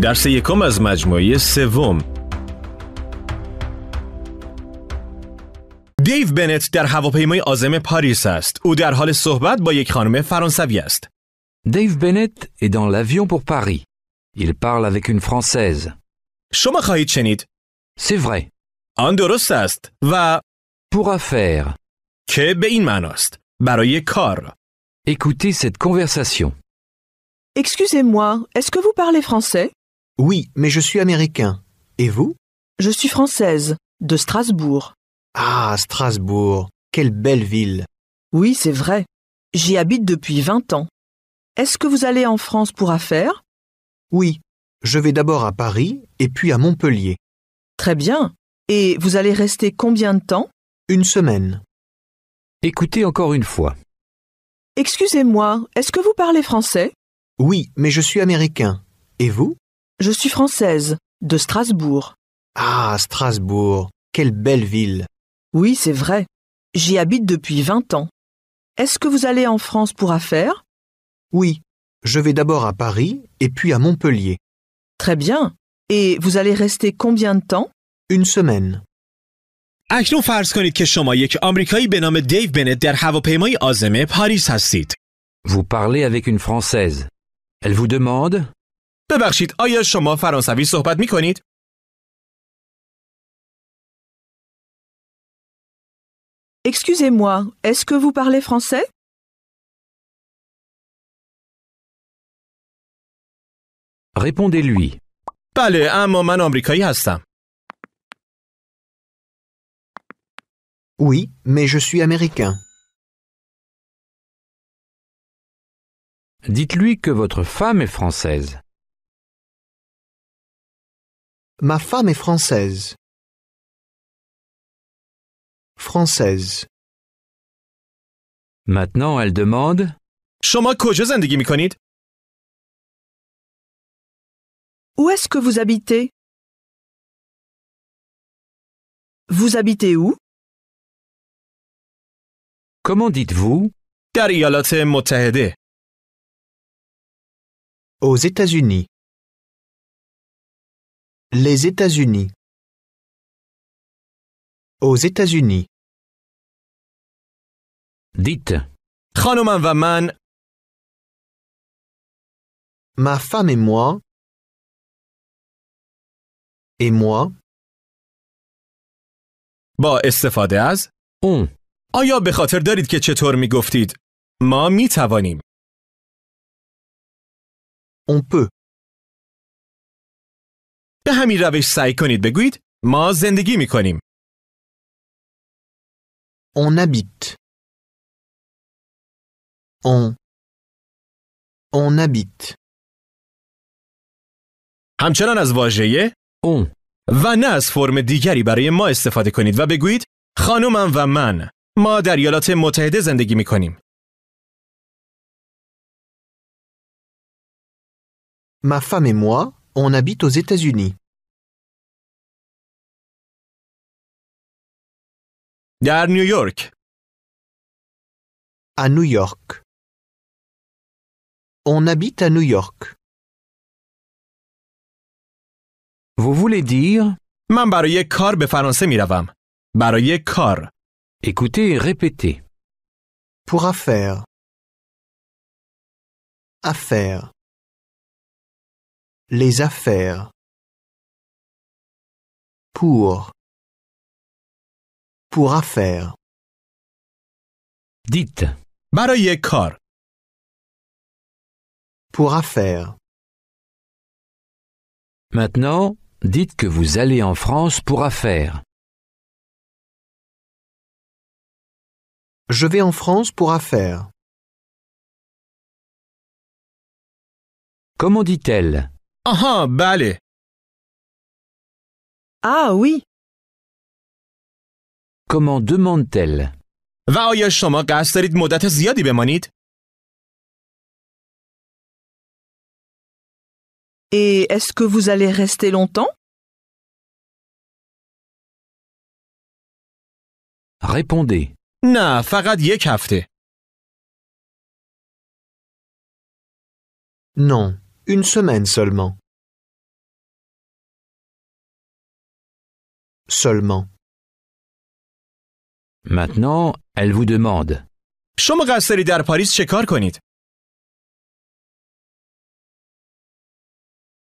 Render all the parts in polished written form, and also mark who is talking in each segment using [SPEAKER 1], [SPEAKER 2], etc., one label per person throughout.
[SPEAKER 1] درس یکم از مجموعه سوم. دیو بنت در هواپیمای عازم پاریس است. او در حال صحبت با یک خانم فرانسوی است.
[SPEAKER 2] Dave Bennett est dans l'avion pour Paris. Il parle avec une Française.
[SPEAKER 1] شما خواهید شنید.
[SPEAKER 2] C'est vrai.
[SPEAKER 1] آن درست است و
[SPEAKER 2] Pour affaire.
[SPEAKER 1] که به این معناست. برای کار.
[SPEAKER 2] Écoutez cette conversation.
[SPEAKER 3] Excusez-moi, est-ce que vous parlez français?
[SPEAKER 4] Oui, mais je suis américain. Et vous?
[SPEAKER 3] Je suis française, de Strasbourg.
[SPEAKER 4] Ah, Strasbourg, quelle belle ville.
[SPEAKER 3] Oui, c'est vrai. J'y habite depuis 20 ans. Est-ce que vous allez en France pour affaires?
[SPEAKER 4] Oui, je vais d'abord à Paris et puis à Montpellier.
[SPEAKER 3] Très bien. Et vous allez rester combien de temps?
[SPEAKER 4] Une semaine.
[SPEAKER 2] Écoutez encore une fois.
[SPEAKER 3] Excusez-moi, est-ce que vous parlez français?
[SPEAKER 4] Oui, mais je suis américain. Et vous?
[SPEAKER 3] Je suis française, de Strasbourg.
[SPEAKER 4] Ah, Strasbourg, quelle belle ville.
[SPEAKER 3] Oui, c'est vrai. J'y habite depuis 20 ans. Est-ce que vous allez en France pour affaires?
[SPEAKER 4] Oui, je vais d'abord à Paris et puis à Montpellier.
[SPEAKER 3] Très bien. Et vous allez rester combien de temps?
[SPEAKER 4] Une semaine.
[SPEAKER 1] اکنون فرض کنید که شما یک آمریکایی به نام دیو بنت در هواپیمای عازم پاریس هستید.
[SPEAKER 2] Vous parlez avec une Française. Elle vous demande
[SPEAKER 1] ببخشید آیا شما فرانسوی صحبت می کنید؟
[SPEAKER 3] Excusez-moi, est-ce que vous parlez français?
[SPEAKER 2] Répondez-lui.
[SPEAKER 1] بله اما من آمریکایی هستم.
[SPEAKER 4] Oui, mais je suis américain.
[SPEAKER 2] Dites-lui que votre femme est française.
[SPEAKER 4] Ma femme est française. Française.
[SPEAKER 2] Maintenant, elle demande
[SPEAKER 1] شما کجا زندگی می کنید؟
[SPEAKER 3] Où est-ce que vous habitez? Vous habitez où?
[SPEAKER 2] Comment dites-vous
[SPEAKER 1] در ایالات متحده.
[SPEAKER 4] Aux États-Unis. Les États-Unis. Aux États-Unis.
[SPEAKER 2] Dites
[SPEAKER 1] خانمم و من
[SPEAKER 4] Ma femme et moi. Et moi.
[SPEAKER 1] با استفاده از
[SPEAKER 2] on.
[SPEAKER 1] آیا به خاطر دارید که چطور می گفتید؟ ما می توانیم.
[SPEAKER 4] On peut.
[SPEAKER 1] به همین روش سعی کنید بگویید ما زندگی می کنیم.
[SPEAKER 4] On habite. On habite.
[SPEAKER 1] همچنان از واژه
[SPEAKER 2] On.
[SPEAKER 1] و نه از فرم دیگری برای ما استفاده کنید و بگویید خانمم و من ما در ایالات متحده زندگی می کنیم.
[SPEAKER 4] Ma femme et moi, on habite aux États-Unis.
[SPEAKER 1] در نیویورک.
[SPEAKER 4] À New York. On habite à New York.
[SPEAKER 2] Vous voulez dire
[SPEAKER 1] من برای کار به فرانسه می روم. برای کار.
[SPEAKER 2] Écoutez et répétez.
[SPEAKER 4] Pour affaires. Affaires. Les affaires. Pour. Pour affaires.
[SPEAKER 2] Dites
[SPEAKER 1] برای کار.
[SPEAKER 4] Pour affaires.
[SPEAKER 2] Maintenant, dites que vous allez en France pour affaires.
[SPEAKER 4] Je vais en France pour affaires.
[SPEAKER 2] Comment dit-elle
[SPEAKER 1] آها بله.
[SPEAKER 3] Ah oui,
[SPEAKER 2] Comment demande-t-elle
[SPEAKER 1] و آیا شما قصد دارید مدت زیادی بمانید؟
[SPEAKER 3] et est-ce que vous allez rester longtemps?
[SPEAKER 2] Répondez.
[SPEAKER 1] نه فقط یک هفته.
[SPEAKER 4] Non, une semaine seulement. seulement.
[SPEAKER 2] Maintenant, elle vous demande.
[SPEAKER 1] شما قصد دارید در پاریس چه کار کنید؟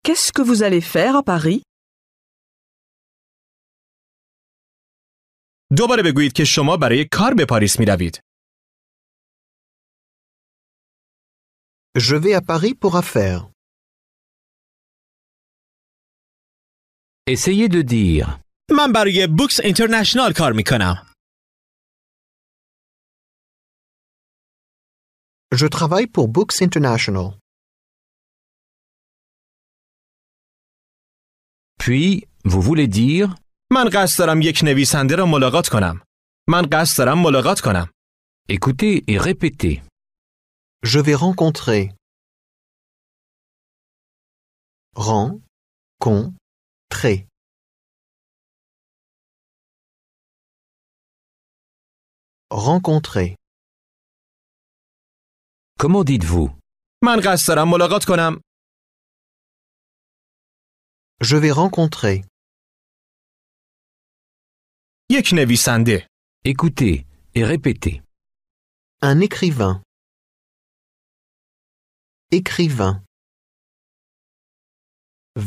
[SPEAKER 3] Qu'est-ce que vous allez faire à Paris?
[SPEAKER 1] دوباره بگویید که شما برای کار به پاریس می روید.
[SPEAKER 4] Je vais à Paris pour affaires.
[SPEAKER 2] Essayez de dire.
[SPEAKER 1] من برای بوکس اینترنشنال کار می کنم.
[SPEAKER 4] Je travaille pour Books International.
[SPEAKER 2] Puis, vous voulez dire.
[SPEAKER 1] من قصد دارم یک نویسنده را ملاقات کنم. من قصد دارم ملاقات کنم.
[SPEAKER 2] Écoutez et répétez.
[SPEAKER 4] Je vais rencontrer. Rencontrer. Rencontrer.
[SPEAKER 2] Comment dites-vous?
[SPEAKER 1] من قصد دارم ملاقات کنم.
[SPEAKER 4] Je vais rencontrer.
[SPEAKER 1] یک نویسنده.
[SPEAKER 2] Écoutez et répétez.
[SPEAKER 4] Un écrivain. Écrivain.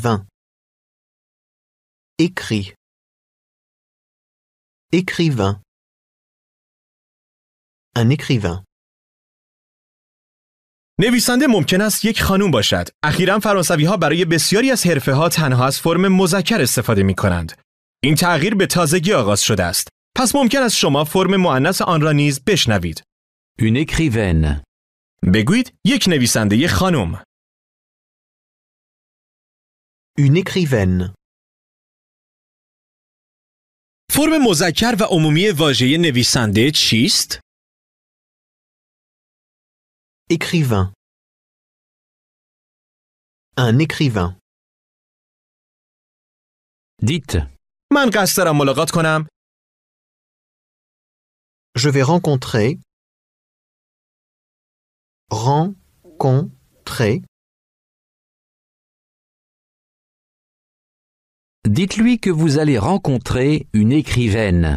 [SPEAKER 4] Vin. Écrit. Écrivain. Un écrivain.
[SPEAKER 1] نویسنده ممکن است یک خانم باشد. اخیراً فرانسوی‌ها برای بسیاری از حرفه‌ها تنها از فرم مذکر استفاده می‌کنند. این تغییر به تازگی آغاز شده است. پس ممکن است شما فرم مؤنث آن را نیز بشنوید.
[SPEAKER 2] Une écrivaine.
[SPEAKER 1] بگویید یک نویسنده خانم.
[SPEAKER 4] Une écrivaine.
[SPEAKER 1] فرم مذکر و عمومی واژه نویسنده چیست؟
[SPEAKER 4] Écrivain. Un écrivain.
[SPEAKER 2] Dites.
[SPEAKER 1] من قصد دارم ملاقات کنم.
[SPEAKER 4] Je vais rencontrer. Rencontrer.
[SPEAKER 2] Dites-lui que vous allez rencontrer une écrivaine.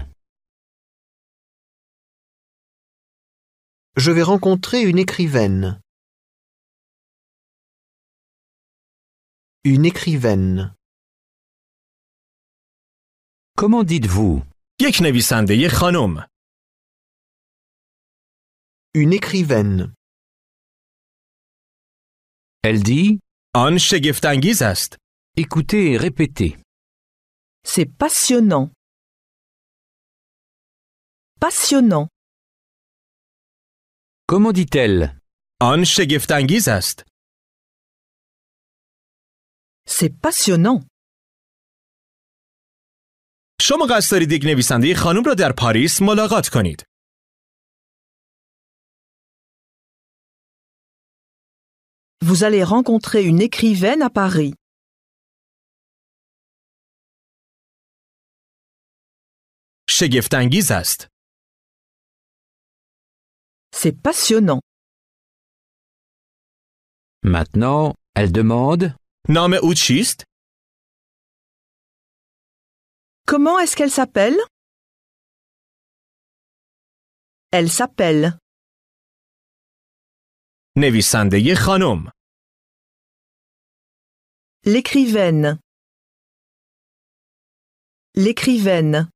[SPEAKER 4] Je vais rencontrer une écrivaine. Une écrivaine.
[SPEAKER 2] Comment dites-vous?
[SPEAKER 1] یک نویسنده خانم.
[SPEAKER 4] Une écrivaine.
[SPEAKER 2] Elle dit.
[SPEAKER 1] آن شگفت‌انگیز است.
[SPEAKER 2] Écoutez et répétez.
[SPEAKER 3] C'est passionnant. Passionnant.
[SPEAKER 2] Comment dit-elle?
[SPEAKER 1] آن شگفت‌انگیز است.
[SPEAKER 3] C'est passionnant.
[SPEAKER 1] شما قصد دارید یک نویسنده خانم را در پاریس ملاقات کنید.
[SPEAKER 3] Vous allez rencontrer une écrivaine à Paris.
[SPEAKER 1] شگفت‌انگیز است.
[SPEAKER 3] C'est passionnant.
[SPEAKER 2] Maintenant, elle demande.
[SPEAKER 1] نام او چیست؟
[SPEAKER 3] Comment est-ce qu'elle s'appelle? Elle s'appelle.
[SPEAKER 1] نویسنده خانم.
[SPEAKER 3] L'écrivaine. L'écrivaine.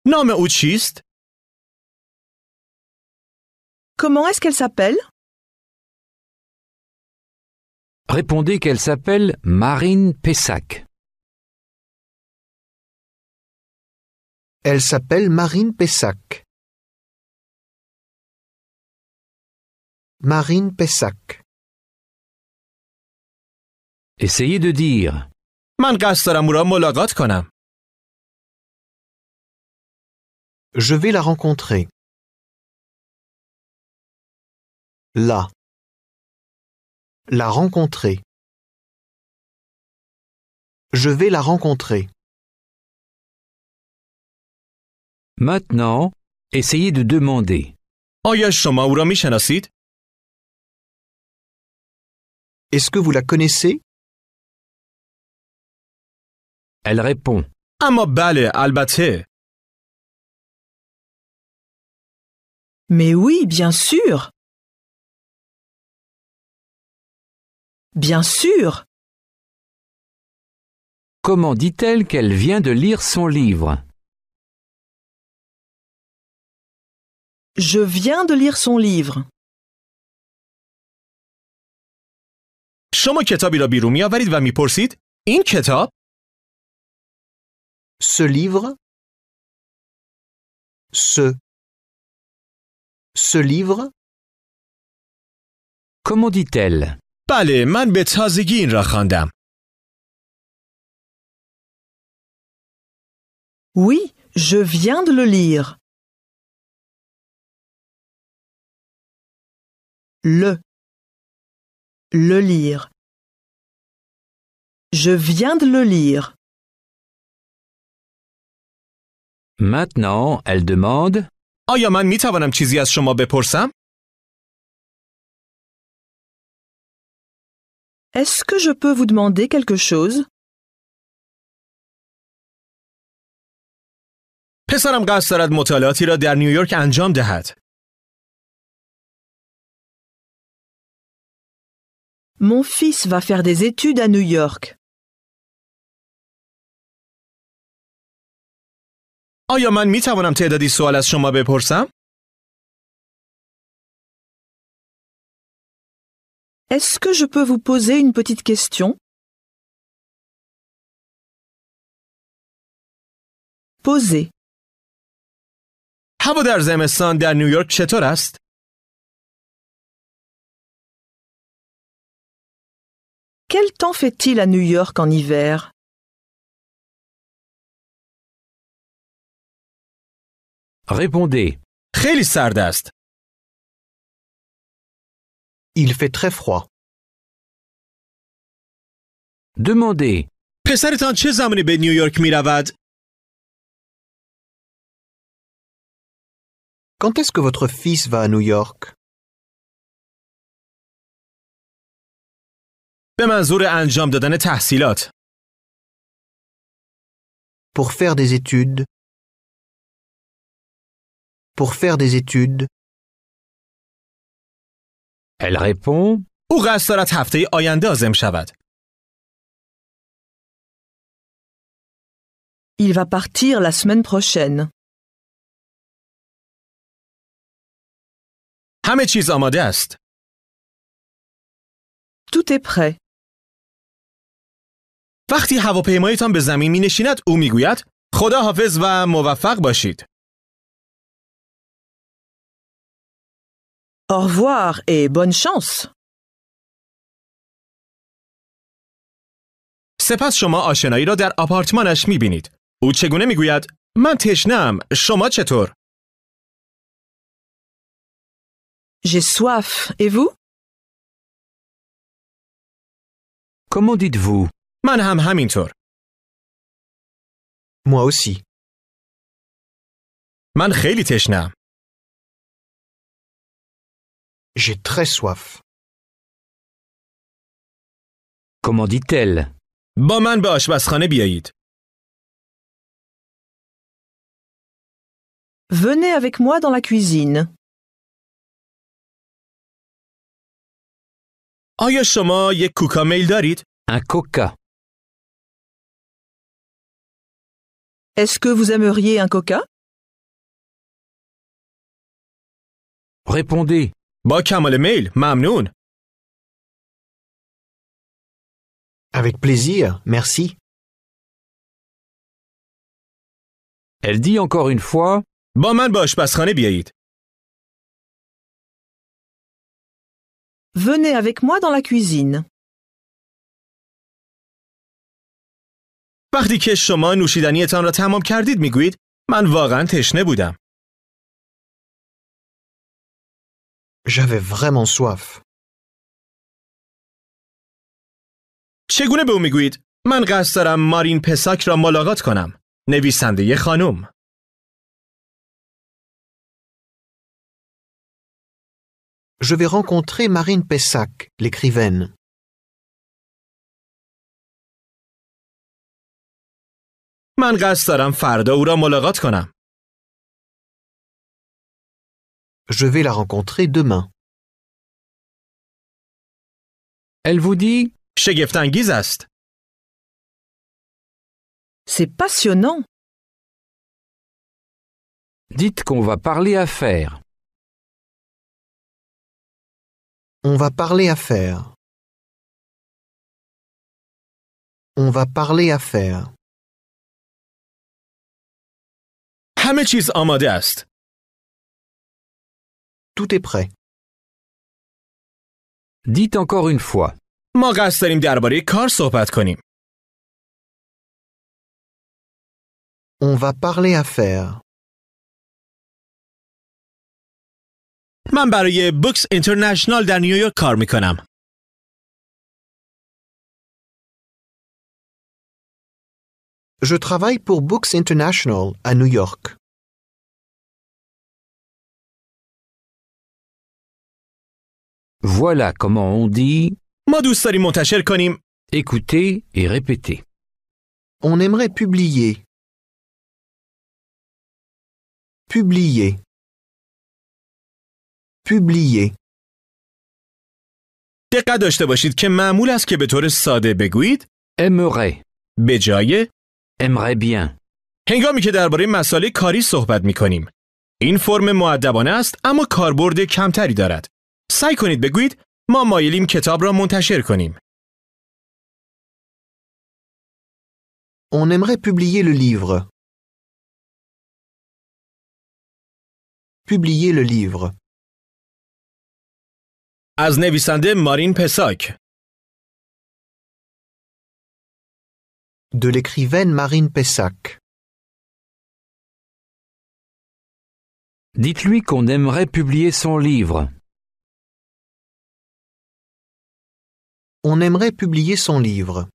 [SPEAKER 1] نام او چیست؟
[SPEAKER 3] Comment est-ce qu'elle s'appelle?
[SPEAKER 2] Répondez qu'elle s'appelle Marine Pessac.
[SPEAKER 4] Elle s'appelle Marine Pessac. Marine Pessac.
[SPEAKER 2] Essayez de dire.
[SPEAKER 1] من قصد دارم او را ملاقات کنم.
[SPEAKER 4] Je vais la rencontrer. La. La rencontrer. Je vais la rencontrer.
[SPEAKER 2] Maintenant, essayez de demander.
[SPEAKER 1] آیا شما او را می‌شناسید؟
[SPEAKER 4] Est-ce que vous la connaissez?
[SPEAKER 2] Elle répond.
[SPEAKER 1] اما بله البته.
[SPEAKER 3] Mais oui, bien sûr. Bien sûr.
[SPEAKER 2] Comment dit-elle qu'elle vient de lire son livre?
[SPEAKER 3] Je viens de lire son livre.
[SPEAKER 1] شما کتابی را بیرون می‌آورید و می‌پرسید این کتاب؟
[SPEAKER 4] Ce livre. Ce livre.
[SPEAKER 2] Comment dit-elle?
[SPEAKER 1] بله، من به تازگی این را خواندم.
[SPEAKER 3] Oui, je viens de le lire. Le lire. Je viens de le lire.
[SPEAKER 2] Maintenant, elle demande.
[SPEAKER 1] آیا من می‌توانم چیزی از شما بپرسم؟
[SPEAKER 3] Est-ce que je peux vous demander quelque chose?
[SPEAKER 1] پسرم قصد دارد مطالعاتی را در نیویورک انجام دهد.
[SPEAKER 3] Mon fils va faire des études à New York.
[SPEAKER 1] آیا من می‌توانم تعدادی سوال از شما بپرسم؟
[SPEAKER 3] Est-ce que je peux vous poser une petite question? Poser.
[SPEAKER 1] هوا در زمستان در نیویورک چطور است؟
[SPEAKER 3] Quel temps fait-il à New York en hiver?
[SPEAKER 2] Répondez.
[SPEAKER 1] خیلی سرد است.
[SPEAKER 4] Il fait très froid.
[SPEAKER 2] Demandez.
[SPEAKER 1] پسرتان چه زمانی به نیویورک می‌رود؟
[SPEAKER 4] Quand est-ce que votre fils va à New York?
[SPEAKER 1] به منظور انجام دادن تحصیلات.
[SPEAKER 4] Pour faire des études. Pour faire des études.
[SPEAKER 2] Elle répond.
[SPEAKER 1] او قصد دارد هفته آینده عازم شود.
[SPEAKER 3] Il va partir la semaine prochaine.
[SPEAKER 1] همه چیز آماده است.
[SPEAKER 3] Tout est prêt.
[SPEAKER 1] وقتی هواپیمایتان به زمین می‌نشیند او می‌گوید خدا حافظ و موفق باشید.
[SPEAKER 3] Au revoir et bonne chance.
[SPEAKER 1] سپس شما آشنایی را در آپارتمانش می‌بینید. او چگونه می‌گوید من تشنه‌ام، شما چطور؟
[SPEAKER 3] J'ai soif. Et vous?
[SPEAKER 2] Comment dites-vous?
[SPEAKER 1] من هم همینطور.
[SPEAKER 4] Moi aussi.
[SPEAKER 1] من خیلی تشنه‌ام.
[SPEAKER 4] J'ai très soif.
[SPEAKER 2] Comment dit-elle?
[SPEAKER 1] با من به آشپزخانه بیایید.
[SPEAKER 3] Venez avec moi dans la cuisine.
[SPEAKER 1] آیا شما یک کوکا میل دارید؟
[SPEAKER 2] Un coca.
[SPEAKER 3] Est-ce que vous aimeriez un coca?
[SPEAKER 2] Répondez.
[SPEAKER 1] با کمال میل، ممنون.
[SPEAKER 4] Avec plaisir, merci.
[SPEAKER 2] Elle dit encore une fois.
[SPEAKER 1] با من به آشپزخانه بیایید.
[SPEAKER 3] Venez avec moi dans la cuisine.
[SPEAKER 1] وقتی که شما نوشیدنیتان را تمام کردید میگویید من واقعا تشنه بودم.
[SPEAKER 4] J'avais vraiment soif.
[SPEAKER 1] چگونه به او میگویید من قصد دارم مارین پساک را ملاقات کنم، نویسنده خانم.
[SPEAKER 4] Je vais rencontrer Marine Pessac, l'écrivaine.
[SPEAKER 1] من قصد دارم فردا او را ملاقات کنم.
[SPEAKER 4] Je vais la rencontrer demain.
[SPEAKER 2] Elle vous dit
[SPEAKER 1] شگفت‌انگیز است.
[SPEAKER 3] C'est passionnant.
[SPEAKER 2] Dites qu'on va parler affaires.
[SPEAKER 4] On va parler affaires. On va parler affaires.
[SPEAKER 1] همه چیز آماده است.
[SPEAKER 4] Tout est prêt.
[SPEAKER 2] Dites encore une fois.
[SPEAKER 1] ما قصد داریم درباره کار صحبت کنیم.
[SPEAKER 4] On va parler affaires.
[SPEAKER 1] من برای بوکس اینترنشنال در نیویورک کار میکنم.
[SPEAKER 4] Je travaille pour Books International à New York.
[SPEAKER 2] Voilà comment on dit
[SPEAKER 1] ما دوست داریم منتشر کنیم.
[SPEAKER 2] écouter et répéter.
[SPEAKER 4] On aimerait publier. Publier. Publier.
[SPEAKER 1] دقت داشته باشید که معمول است که به طور ساده بگویید
[SPEAKER 2] Aimerait.
[SPEAKER 1] به جای
[SPEAKER 2] Aimerait bien.
[SPEAKER 1] هنگامی که درباره مسائل کاری صحبت می‌کنیم. این فرم مؤدبانه است اما کاربرد کمتری دارد. سعی کنید بگویید ما مایلیم کتاب را منتشر کنیم.
[SPEAKER 4] On aimerait publier le livre. Publier le livre.
[SPEAKER 1] از نویسنده مارین پساک.
[SPEAKER 4] De l'écrivaine Marine Pessac.
[SPEAKER 2] Dites-lui qu'on aimerait publier son livre.
[SPEAKER 4] On aimerait publier son livre.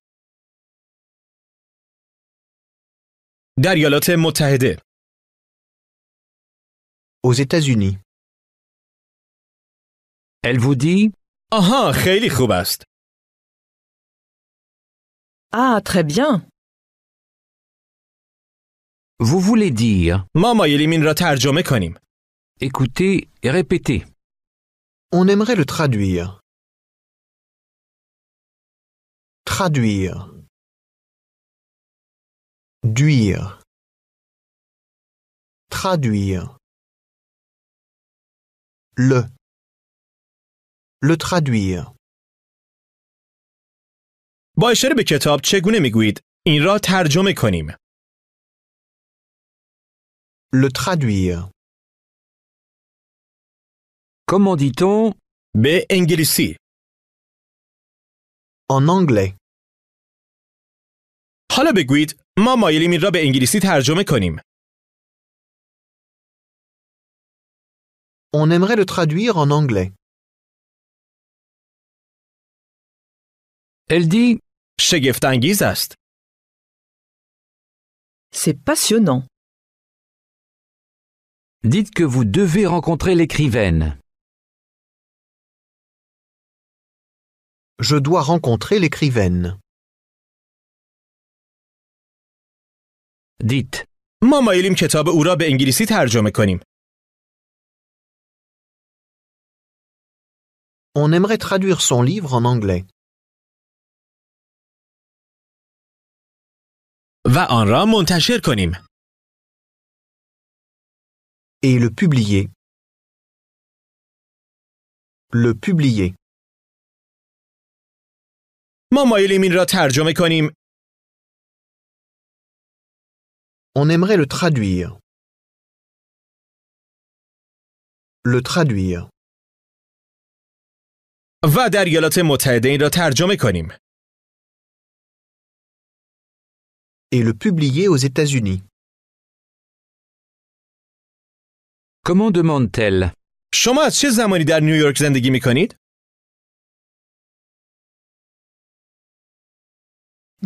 [SPEAKER 1] در ایالات متحده.
[SPEAKER 4] Aux États-Unis.
[SPEAKER 2] Elle vous dit
[SPEAKER 1] آها خیلی خوب است.
[SPEAKER 3] Ah, très bien.
[SPEAKER 2] Vous voulez dire
[SPEAKER 1] ما مایلیم این را ترجمه کنیم.
[SPEAKER 2] écoutez et répétez.
[SPEAKER 4] On aimerait le traduire. Traduire. Duire. Traduire. Le traduire.
[SPEAKER 1] با اشاره به کتاب چگونه میگویید این را ترجمه کنیم؟
[SPEAKER 4] Le traduire.
[SPEAKER 2] Comment dit-on
[SPEAKER 1] به انگلیسی.
[SPEAKER 4] En anglais.
[SPEAKER 1] حالا بگویید ما مایلیم این را به انگلیسی ترجمه کنیم.
[SPEAKER 4] On aimerait le traduire en anglais.
[SPEAKER 2] Elle dit
[SPEAKER 1] شگفت‌انگیز است.
[SPEAKER 3] C'est passionnant.
[SPEAKER 2] dites que vous devez rencontrer l'écrivaine.
[SPEAKER 4] Je dois rencontrer l'écrivaine.
[SPEAKER 2] Dites
[SPEAKER 1] ما مایلیم کتاب او را به انگلیسی ترجمه کنیم.
[SPEAKER 4] On aimerait traduire son livre en anglais.
[SPEAKER 1] و آن را منتشر کنیم.
[SPEAKER 4] Et le publier. Le publier.
[SPEAKER 1] ما مایلیم این را ترجمه کنیم.
[SPEAKER 4] On aimerait le traduire. Le traduire.
[SPEAKER 1] و در ایالات متحده این را ترجمه کنیم.
[SPEAKER 4] Et le publier aux États-Unis.
[SPEAKER 2] comment demande-t-elle
[SPEAKER 1] شما از چه زمانی در نیویورک زندگی می کنید؟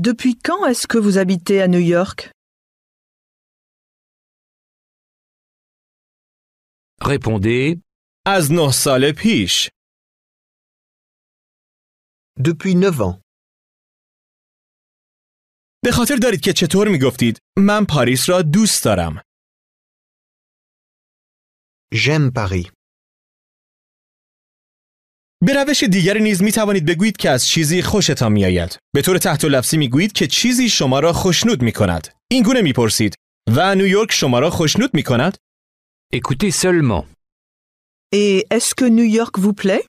[SPEAKER 3] Depuis quand est-ce que vous habitez à New York?
[SPEAKER 2] Répondez
[SPEAKER 1] از 9 سال پیش.
[SPEAKER 4] Depuis 9 ans.
[SPEAKER 1] به خاطر دارید که چطور میگفتید من پاریس را دوست دارم.
[SPEAKER 4] J'aime Paris.
[SPEAKER 1] به روش دیگری نیز می توانید بگویید که از چیزی خوشتان می آید. به طور تحت لفظی می گویید که چیزی شما را خوشنود می کند. این گونه می پرسید و نیویورک شما را خوشنود می کند؟
[SPEAKER 2] Écoutez seulement.
[SPEAKER 3] Et est-ce que New York vous plaît?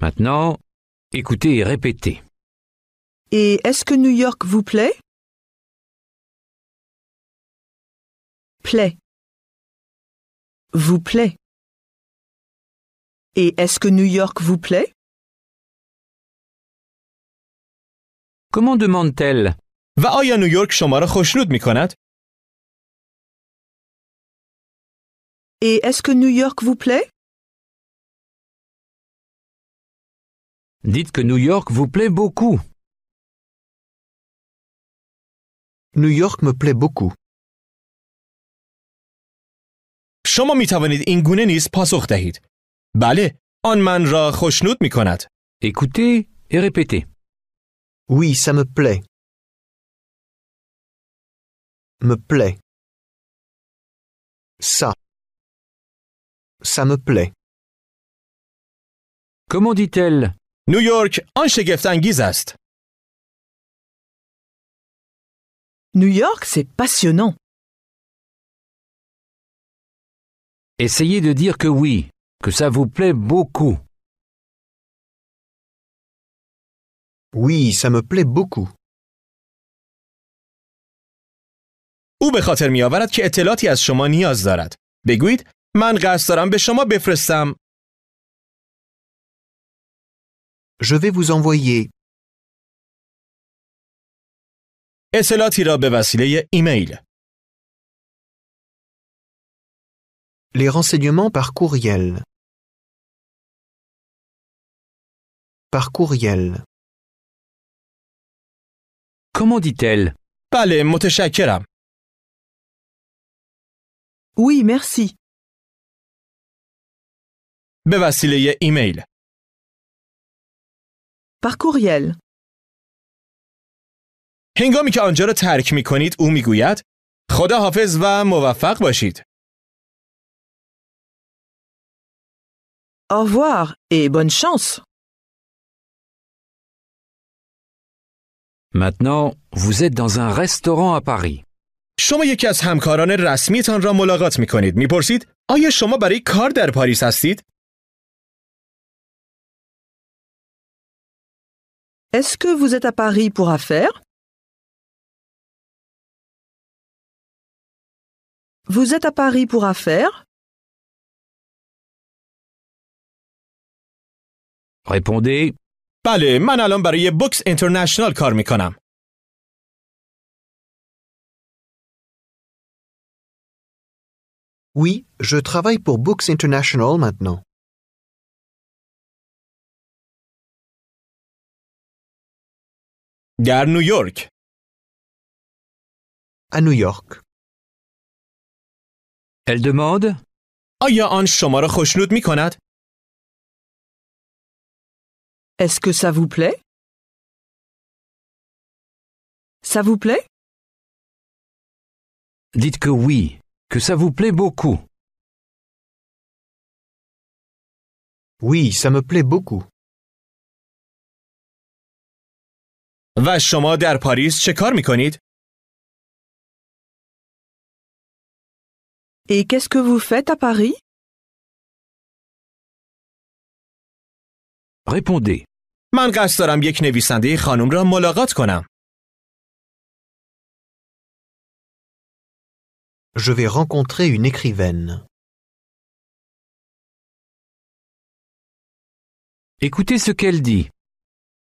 [SPEAKER 2] Maintenant, écoutez et répétez.
[SPEAKER 3] Et est-ce que New York vous plaît? Plaît. Vous plaît. Et est-ce que New York vous plaît?
[SPEAKER 2] Comment demande-t-elle?
[SPEAKER 1] و آیا نیویورک شما را خوشنود می کند؟
[SPEAKER 3] Et est-ce que New York vous plaît?
[SPEAKER 2] Dites que New York vous plaît beaucoup.
[SPEAKER 4] New York me plaît beaucoup.
[SPEAKER 1] شما می توانید این گونه نیز پاسخ دهید. بله، آن من را خوشنود می کند.
[SPEAKER 2] Écoutez et répétez.
[SPEAKER 4] Oui, ça me plaît. Me plaît. Ça. Ça me plaît.
[SPEAKER 2] Comment dit-elle?
[SPEAKER 1] نیویورک آن شگفت انگیز است.
[SPEAKER 3] New York, c'est passionnant.
[SPEAKER 2] Essayez de dire que oui, que ça vous plaît beaucoup.
[SPEAKER 4] Oui, ça me plaît beaucoup.
[SPEAKER 1] او به خاطر می آورد که اطلاعاتی از شما نیاز دارد. بگویید من قصد دارم به شما بفرستم.
[SPEAKER 4] Je vais vous envoyer.
[SPEAKER 1] اطلاعاتی را به وسیله ایمیل.
[SPEAKER 4] Les renseignements par courriel. Par courriel.
[SPEAKER 2] Comment dit-elle?
[SPEAKER 1] بله، متشکرم.
[SPEAKER 3] Oui, merci.
[SPEAKER 1] به وسیله ایمیل.
[SPEAKER 3] Par courriel.
[SPEAKER 1] هنگامی که آنجا را ترک می کنید او می گوید خدا حافظ و موفق باشید.
[SPEAKER 3] Au revoir et bonne chance.
[SPEAKER 2] Maintenant, vous êtes dans un restaurant à Paris.
[SPEAKER 1] شما یکی از همکاران رسمیتان را ملاقات می کنید. می پرسید آیا شما برای کار در پاریس هستید؟
[SPEAKER 3] Est-ce que vous êtes à Paris pour affaires? Vous êtes à Paris pour affaires?
[SPEAKER 2] Répondez.
[SPEAKER 1] بله، من الان برای بوکس اینترنشنال کار می کنم.
[SPEAKER 4] Oui, je travaille pour Books International maintenant.
[SPEAKER 1] در نیویورک.
[SPEAKER 4] À New York.
[SPEAKER 2] Elle demande.
[SPEAKER 1] آیا آن شما را خوشنود می کند؟
[SPEAKER 3] Est-ce que ça vous plaît? Ça vous plaît?
[SPEAKER 2] Dites que oui, que ça vous plaît beaucoup.
[SPEAKER 4] Oui, ça me plaît beaucoup.
[SPEAKER 1] و شما در پاریس چه کار می کنید؟
[SPEAKER 3] Et qu'est-ce que vous faites à Paris?
[SPEAKER 2] Répondez.
[SPEAKER 1] من قصد دارم یک نویسنده خانم را ملاقات کنم.
[SPEAKER 4] Je vais rencontrer une écrivaine.
[SPEAKER 2] Écoutez ce qu'elle dit.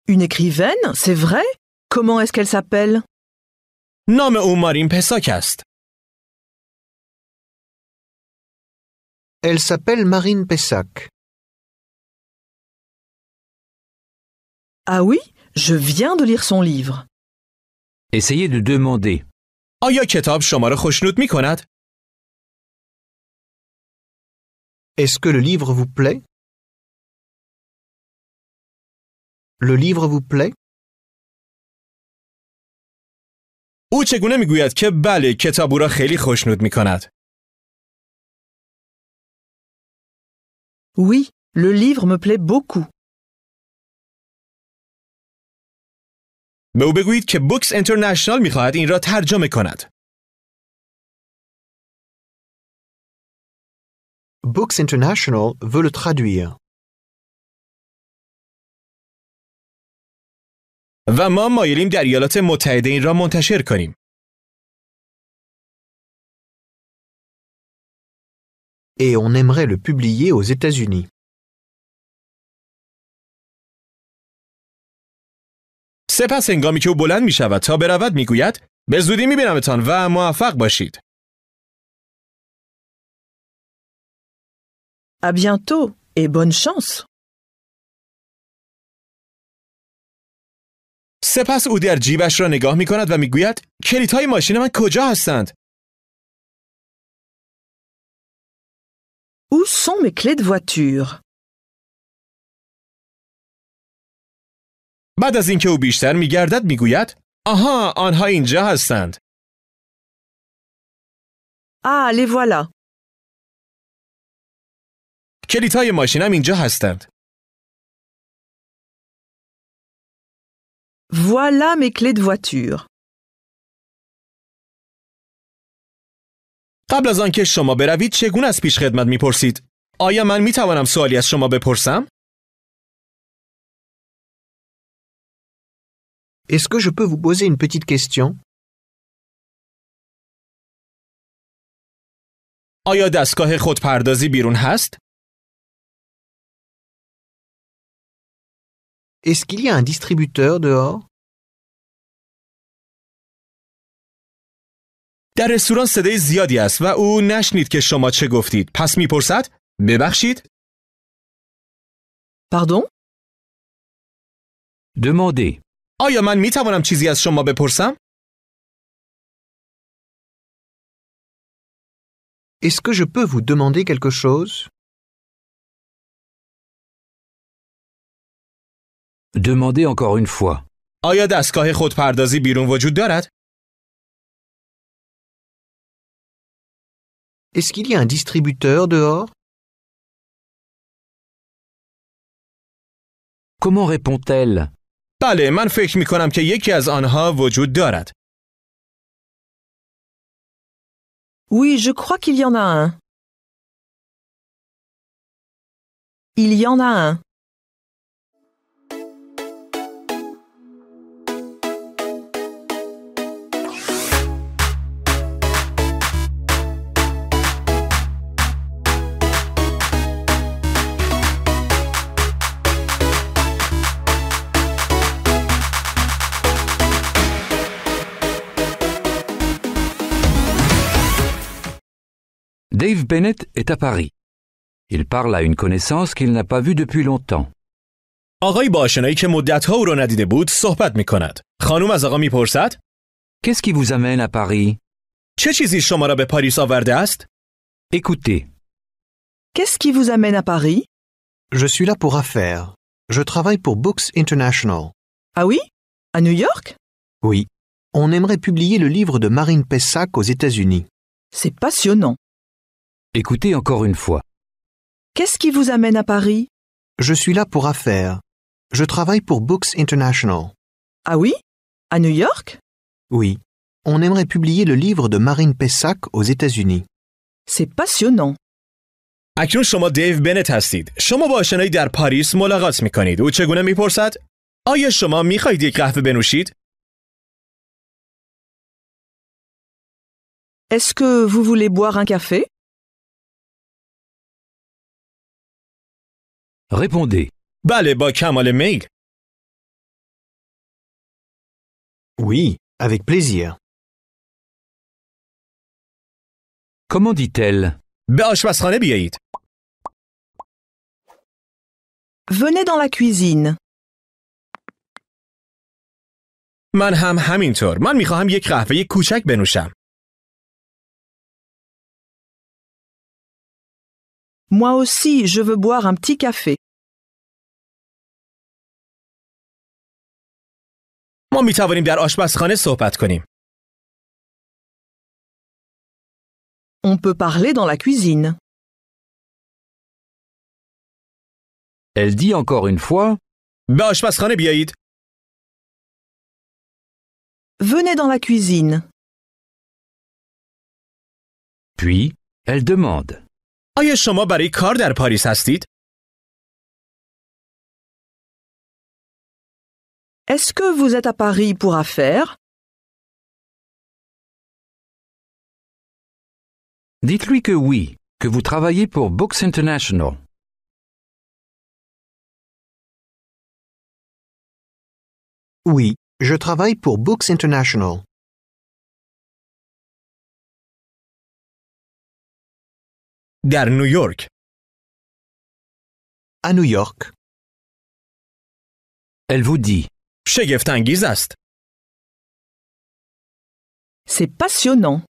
[SPEAKER 3] Une écrivaine, c'est vrai? Comment est-ce qu'elle s'appelle?
[SPEAKER 1] نام او مارین پساک است.
[SPEAKER 4] Elle s'appelle Marine Pessac.
[SPEAKER 3] Ah oui, je viens de lire son livre.
[SPEAKER 2] Essayez de demander.
[SPEAKER 1] آیا کتاب شما را خوشنود می کند؟
[SPEAKER 4] Est-ce que le livre vous plaît? Le livre vous plaît?
[SPEAKER 1] او چگونه میگوید که بله کتاب او را خیلی خوشنود میکند؟
[SPEAKER 3] Oui, le livre me plaît beaucoup.
[SPEAKER 1] به او بگویید که بوکس اینترنشنال میخواهد این را ترجمه کند.
[SPEAKER 4] Books International veut le traduire.
[SPEAKER 1] و ما مایلیم در ایالات متحده این را منتشر کنیم.
[SPEAKER 4] Et on aimerait le publier aux États-Unis.
[SPEAKER 1] سپس هنگامی که او بلند می شود تا برود می گوید به زودی می بینمتان و موفق باشید.
[SPEAKER 3] À bientôt et bonne chance.
[SPEAKER 1] سپس او در جیبش را نگاه می کند و می گوید کلیدهای ماشین من کجا هستند؟
[SPEAKER 3] Où sont mes clés de voiture?
[SPEAKER 1] بعد از اینکه او بیشتر می گردد می گوید آها آنها اینجا هستند.
[SPEAKER 3] Ah, les voilà.
[SPEAKER 1] کلیدهای ماشینم اینجا هستند.
[SPEAKER 3] Voilà mes clés de voiture.
[SPEAKER 1] قبل از آنکه شما بروید چگونه از پیش خدمت می پرسید؟ آیا من می توانم سوالی از شما بپرسم؟
[SPEAKER 4] Est-ce que je peux vous poser une petite question?
[SPEAKER 1] آیا دستگاه خودپردازی بیرون هست؟
[SPEAKER 4] Est-ce qu'il y a un distributeur dehors?
[SPEAKER 1] در رستوران صدای زیادی است و او نشنید که شما چه گفتید. پس میپرسد ببخشید؟
[SPEAKER 3] Pardon?
[SPEAKER 2] Demandez.
[SPEAKER 1] آیا من میتوانم چیزی از شما بپرسم؟
[SPEAKER 4] Est-ce que je peux vous demander quelque chose?
[SPEAKER 2] Demandez encore une fois.
[SPEAKER 1] آیا دستگاه خودپردازی بیرون وجود دارد؟
[SPEAKER 4] Est-ce qu'il y a un distributeur dehors?
[SPEAKER 2] Comment répond-elle?
[SPEAKER 1] بله من فکر میکنم که یکی از آنها وجود دارد.
[SPEAKER 3] Oui, je crois qu'il y en a un. Il y en a un.
[SPEAKER 2] Dave Bennett est à Paris. Il parle à une connaissance qu'il n'a pas vue depuis longtemps.
[SPEAKER 1] آقای با آشنایی که مدت‌ها او را ندیده بود صحبت میکند. خانم از آقا میپرسد
[SPEAKER 2] Qu'est-ce qui vous amène à Paris?
[SPEAKER 1] چه چیزی شما را به پاریس آورده است؟
[SPEAKER 2] Écoutez.
[SPEAKER 3] Qu'est-ce qui vous amène à Paris?
[SPEAKER 4] Je suis là pour affaires. Je travaille pour Books International.
[SPEAKER 3] Ah oui? À New York?
[SPEAKER 4] Oui. On aimerait publier le livre de Marine Pessac aux États-Unis.
[SPEAKER 3] C'est passionnant.
[SPEAKER 2] Écoutez encore une fois.
[SPEAKER 3] Qu'est-ce qui vous amène à Paris?
[SPEAKER 4] Je suis là pour affaires. Je travaille pour Books International.
[SPEAKER 3] Ah oui? À New York?
[SPEAKER 4] Oui. On aimerait publier le livre de Marine Pessac aux États-Unis.
[SPEAKER 3] C'est passionnant.
[SPEAKER 1] اکنون شما دیو بنت هستید. شما با آشنایی در پاریس ملاقات میکنید. او چگونه میپرسد؟ آیا شما میخواهید یک قهوه بنوشید؟
[SPEAKER 3] Est-ce que vous voulez boire un café?
[SPEAKER 2] Répondez.
[SPEAKER 1] بله با کمال میل.
[SPEAKER 4] Oui, avec plaisir.
[SPEAKER 2] Comment dit-elle?
[SPEAKER 1] به آشپزخانه بیایید.
[SPEAKER 3] Venez dans la cuisine.
[SPEAKER 1] من هم همینطور. من میخواهم یک قهوه کوچک بنوشم.
[SPEAKER 3] Moi aussi, je veux boire un petit café.
[SPEAKER 1] ما میتوانیم در آشپزخانه صحبت کنیم.
[SPEAKER 3] On peut parler dans la cuisine.
[SPEAKER 2] Elle dit encore une fois
[SPEAKER 1] به آشپزخانه بیایید.
[SPEAKER 3] Venez dans la cuisine.
[SPEAKER 2] puis elle demande
[SPEAKER 1] آیا شما برای کار در پاریس هستید؟
[SPEAKER 3] Est-ce que vous êtes à Paris pour affaires?
[SPEAKER 2] Dites-lui que oui, que vous travaillez pour Books International.
[SPEAKER 4] Oui, je travaille pour Books International.
[SPEAKER 1] در نیویورک.
[SPEAKER 4] À New York.
[SPEAKER 2] Elle vous dit
[SPEAKER 1] شگفت انگیز است.
[SPEAKER 3] C'est passionnant.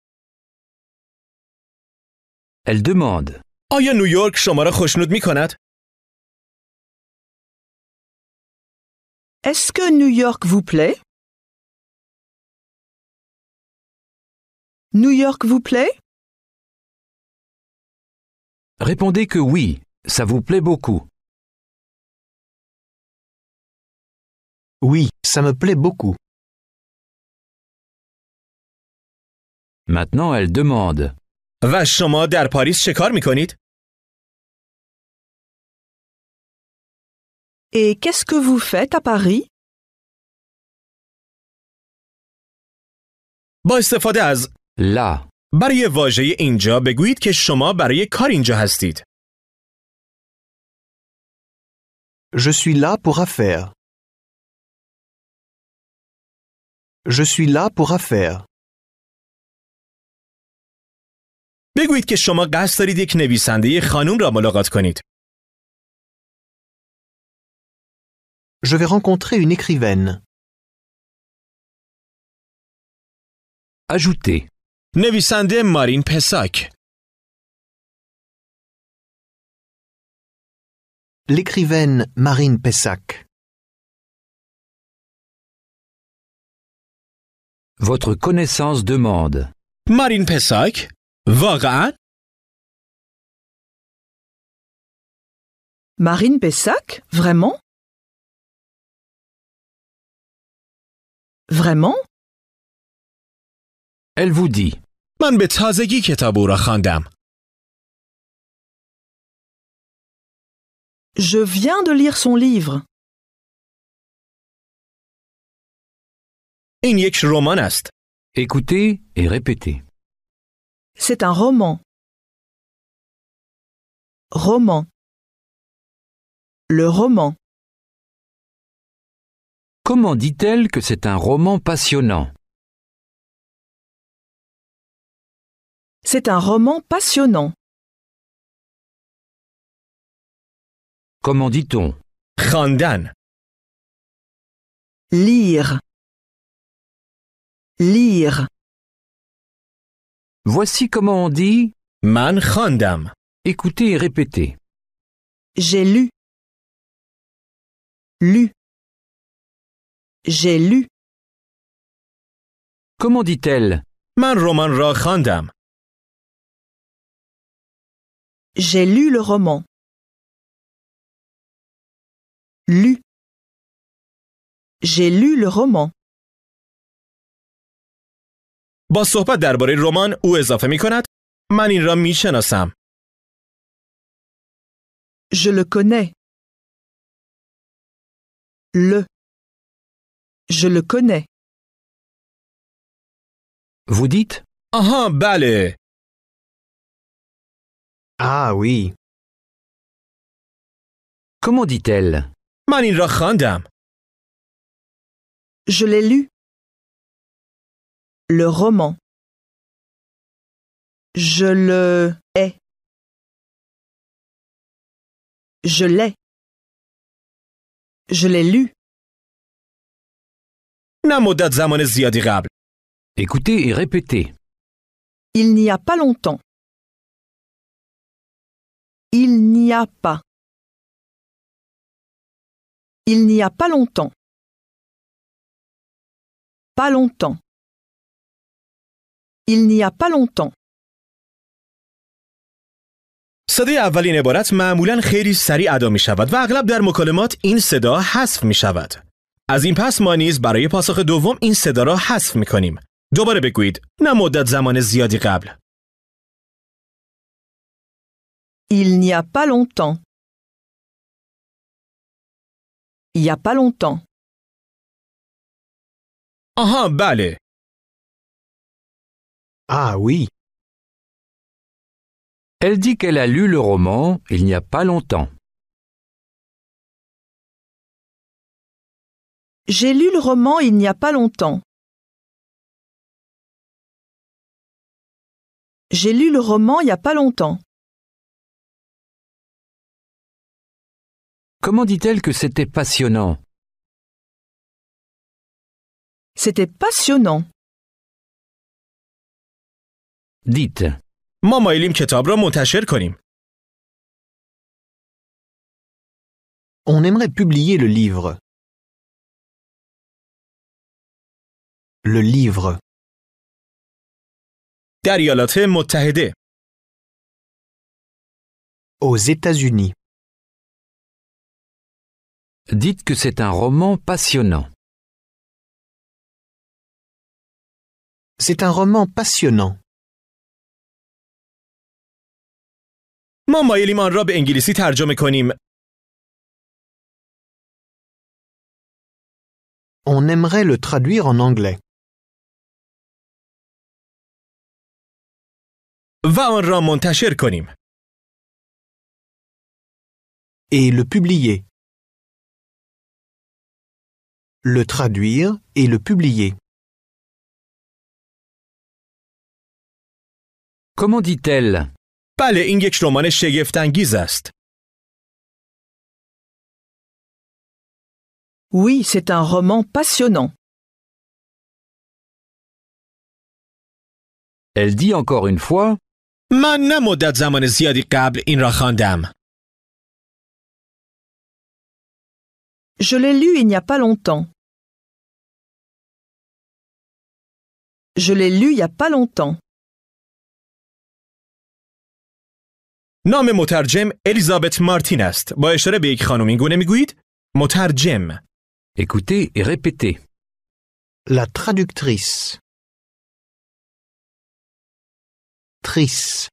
[SPEAKER 2] Elle demande
[SPEAKER 1] آیا نیویورک شما را خوشنود می کند؟
[SPEAKER 3] Est-ce que New York vous plaît? New York vous plaît?
[SPEAKER 2] Répondez que oui, ça vous plaît beaucoup.
[SPEAKER 4] Oui, ça me plaît beaucoup.
[SPEAKER 2] Maintenant elle demande
[SPEAKER 1] و شما در پاریس چه کار می کنید؟
[SPEAKER 3] Et qu'est-ce que vous faites à Paris?
[SPEAKER 1] با استفاده از
[SPEAKER 2] là.
[SPEAKER 1] برای واژه اینجا بگویید که شما برای کار اینجا هستید.
[SPEAKER 4] Je suis là pour affaires. Je suis là pour affaires.
[SPEAKER 1] بگویید که شما قصد دارید یک نویسنده خانم را ملاقات کنید.
[SPEAKER 4] Je vais rencontrer une écrivaine.
[SPEAKER 2] Ajoutez
[SPEAKER 1] نویسنده مارین پساک.
[SPEAKER 4] L'écrivaine Marine Pessac.
[SPEAKER 2] votre connaissance demande
[SPEAKER 1] مارین پساک؟ واقعاً؟
[SPEAKER 3] Marine Pessac? Vraiment? Vraiment?
[SPEAKER 2] Elle vous dit
[SPEAKER 1] من به تازگی کتاب او را خواندم.
[SPEAKER 3] Je viens de lire son livre.
[SPEAKER 1] این یک رمان است.
[SPEAKER 2] écoutez et répétez.
[SPEAKER 3] C'est un roman. Roman. Le roman.
[SPEAKER 2] Comment dit-elle que c'est un roman passionnant?
[SPEAKER 3] C'est un roman passionnant.
[SPEAKER 2] Comment dit-on?
[SPEAKER 1] خواندن.
[SPEAKER 3] Lire. Lire.
[SPEAKER 2] Voici comment on dit
[SPEAKER 1] من خواندم.
[SPEAKER 2] écoutez et répétez.
[SPEAKER 3] J'ai lu. Lu. J'ai lu.
[SPEAKER 2] Comment dit-elle?
[SPEAKER 1] من رمان را خواندم.
[SPEAKER 3] J'ai lu le roman. Lu. J'ai lu le roman.
[SPEAKER 1] با صحبت درباره رمان او اضافه می کند من این را می شناسم.
[SPEAKER 3] Je le connais. Le. Je le connais.
[SPEAKER 2] Vous dites
[SPEAKER 1] آها بله.
[SPEAKER 4] Ah oui.
[SPEAKER 2] comment dit-elle?
[SPEAKER 1] من این را خواندم.
[SPEAKER 3] Je l'ai lu. Le roman. Je le hais. Je l'ai. Je l'ai lu.
[SPEAKER 1] نه مدت زمان زیادی قبل.
[SPEAKER 2] Écoutez et répétez.
[SPEAKER 3] Il n'y a pas longtemps. Il n'y a pas. Il n'y a pas longtemps. Pas longtemps. Il n'y a pas longtemps.
[SPEAKER 1] صدای اولین عبارت معمولاً خیلی سریع ادا می شود و اغلب در مکالمات این صدا حذف می شود. از این پس ما نیز برای پاسخ دوم این صدا را حذف می کنیم. دوباره بگویید نه مدت زمان زیادی قبل.
[SPEAKER 3] Il n'y a pas longtemps. Il n'y a pas longtemps.
[SPEAKER 1] آها بله.
[SPEAKER 4] Ah oui.
[SPEAKER 2] Elle dit qu'elle a lu le roman il n'y a pas longtemps.
[SPEAKER 3] J'ai lu le roman il n'y a pas longtemps. J'ai lu le roman il n'y a pas longtemps.
[SPEAKER 2] Comment dit-elle que c'était passionnant?
[SPEAKER 3] C'était passionnant.
[SPEAKER 2] Dites.
[SPEAKER 1] ما مایلیم کتاب را منتشر کنیم.
[SPEAKER 4] On aimerait publier le livre. Le livre.
[SPEAKER 1] در ایالات متحده.
[SPEAKER 4] Aux États-Unis.
[SPEAKER 2] Dites que c'est un roman passionnant.
[SPEAKER 4] C'est un roman passionnant.
[SPEAKER 1] ما مایلیم آن را به انگلیسی ترجمه کنیم.
[SPEAKER 4] On aimerait le traduire en anglais.
[SPEAKER 1] و آن را منتشر کنیم.
[SPEAKER 4] Et le publier. Le traduire et le publier.
[SPEAKER 2] Comment dit-elle?
[SPEAKER 1] بله این یک رمان شگفت‌انگیز است.
[SPEAKER 3] Oui, c'est un roman passionnant.
[SPEAKER 2] Elle dit encore une fois.
[SPEAKER 1] من نه مدت زمان زیادی قبل این را خواندم.
[SPEAKER 3] Je l'ai lu il n'y a pas longtemps. Je l'ai lu il n'y a pas longtemps.
[SPEAKER 1] نام مترجم الیزابت مارتین است. با اشاره به یک خانم این گونه میگویید مترجم.
[SPEAKER 2] Écoutez et répétez.
[SPEAKER 4] La traductrice. Trice.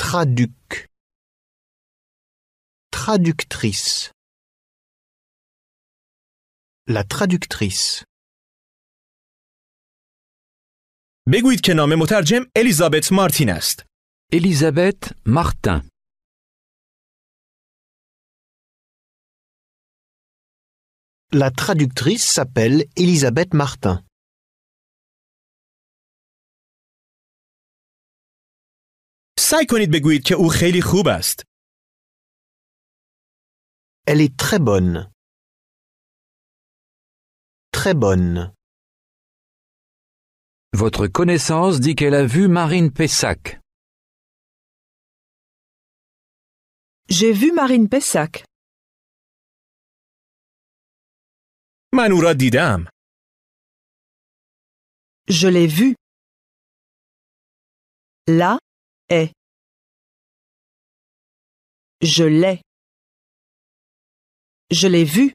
[SPEAKER 4] Traduc. Traductrice. La traductrice.
[SPEAKER 1] بگویید که نام مترجم الیزابت مارتین است.
[SPEAKER 2] Elisabeth Martin.
[SPEAKER 4] La traductrice s'appelle Elisabeth Martin.
[SPEAKER 1] سعی کنید بگویید که او خیلی خوب است.
[SPEAKER 4] Elle est très bonne. Très bonne.
[SPEAKER 2] Votre connaissance dit qu'elle a vu Marine Pessac.
[SPEAKER 3] J'ai vu Marine Pessac.
[SPEAKER 1] من او را دیدم.
[SPEAKER 3] Je l'ai vu. Là est. Je l'ai. Je l'ai vu.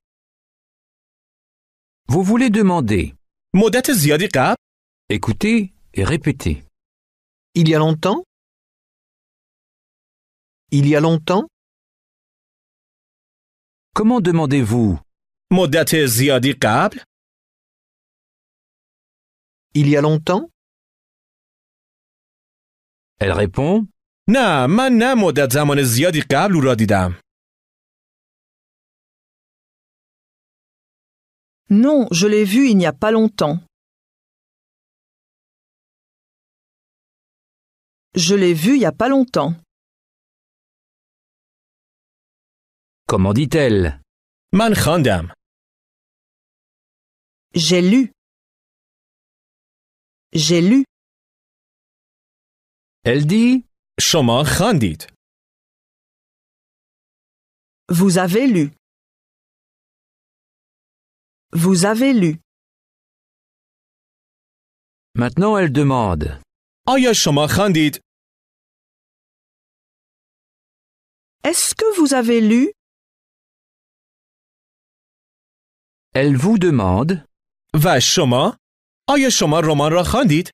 [SPEAKER 2] Vous voulez demander.
[SPEAKER 1] مدت زیادی قبل؟
[SPEAKER 2] Écoutez et répétez.
[SPEAKER 4] Il y a longtemps? Il y a longtemps?
[SPEAKER 2] Comment demandez-vous?
[SPEAKER 1] مدت زیادی قبل؟
[SPEAKER 4] Il y a longtemps?
[SPEAKER 2] Elle répond.
[SPEAKER 1] نه من نه مدت زمان زیادی قبل او را دیدم.
[SPEAKER 3] Non, je l'ai vu il n'y a pas longtemps. Je l'ai vu il n'y a pas longtemps.
[SPEAKER 2] Comment dit-elle?
[SPEAKER 1] من خواندم.
[SPEAKER 3] J'ai lu. J'ai lu.
[SPEAKER 2] Elle dit.
[SPEAKER 1] شما خواندید.
[SPEAKER 3] Vous avez lu. Vous avez lu.
[SPEAKER 2] Maintenant elle demande.
[SPEAKER 1] آیا شما خواندید؟
[SPEAKER 3] Est-ce que vous avez lu
[SPEAKER 2] Elle vous demande
[SPEAKER 1] و شما؟ آیا شما رمان را خواندید؟